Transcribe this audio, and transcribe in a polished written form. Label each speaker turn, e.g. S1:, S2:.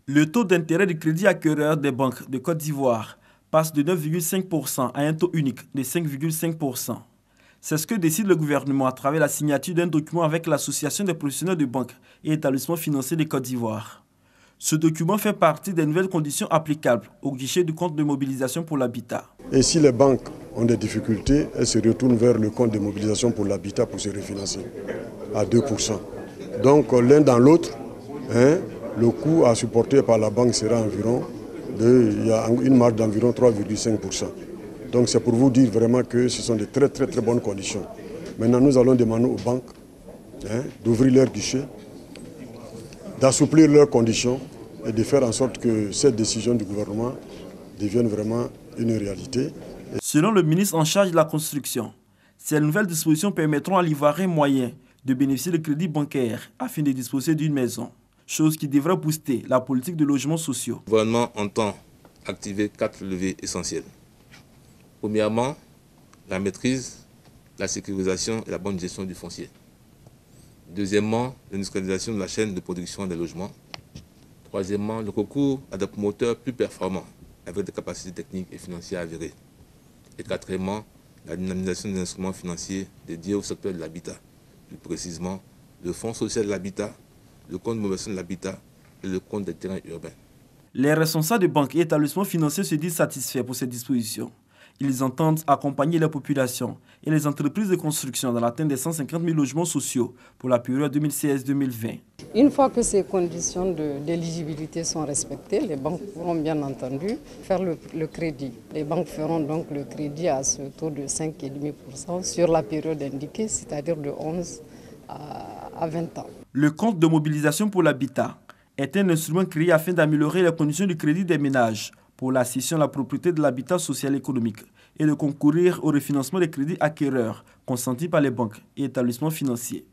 S1: Le taux d'intérêt du crédit acquéreur des banques de Côte d'Ivoire passe de 9,5% à un taux unique de 5,5%. C'est ce que décide le gouvernement à travers la signature d'un document avec l'Association des professionnels de banques et établissements financiers de Côte d'Ivoire. Ce document fait partie des nouvelles conditions applicables au guichet du compte de mobilisation pour l'habitat.
S2: Et si les banques ont des difficultés, elles se retournent vers le compte de mobilisation pour l'habitat pour se refinancer à 2%. Donc l'un dans l'autre, le coût à supporter par la banque sera environ, il y a une marge d'environ 3,5%. Donc c'est pour vous dire vraiment que ce sont de très bonnes conditions. Maintenant nous allons demander aux banques d'ouvrir leurs guichets, d'assouplir leurs conditions et de faire en sorte que cette décision du gouvernement devienne vraiment une réalité.
S1: Selon le ministre en charge de la construction, ces nouvelles dispositions permettront à l'Ivoirien moyen de bénéficier de crédits bancaires afin de disposer d'une maison, chose qui devrait booster la politique de logements sociaux.
S3: Le gouvernement entend activer 4 leviers essentiels. Premièrement, la maîtrise, la sécurisation et la bonne gestion du foncier. Deuxièmement, l'industrialisation de la chaîne de production des logements. Troisièmement, le recours à des promoteurs plus performants avec des capacités techniques et financières avérées. Et quatrièmement, la dynamisation des instruments financiers dédiés au secteur de l'habitat, plus précisément le Fonds social de l'habitat, le compte de mobilisation de l'habitat et le compte des terrains urbains.
S1: Les responsables de banques et établissements financiers se disent satisfaits pour ces dispositions. Ils entendent accompagner la population et les entreprises de construction dans l'atteinte des 150 000 logements sociaux pour la période 2016-2020.
S4: Une fois que ces conditions d'éligibilité sont respectées, les banques pourront bien entendu faire le crédit. Les banques feront donc le crédit à ce taux de 5,5% sur la période indiquée, c'est-à-dire de 11 à 20 ans.
S1: Le compte de mobilisation pour l'habitat est un instrument créé afin d'améliorer les conditions du crédit des ménages pour la cession à la propriété de l'habitat social économique et de concourir au refinancement des crédits acquéreurs consentis par les banques et établissements financiers.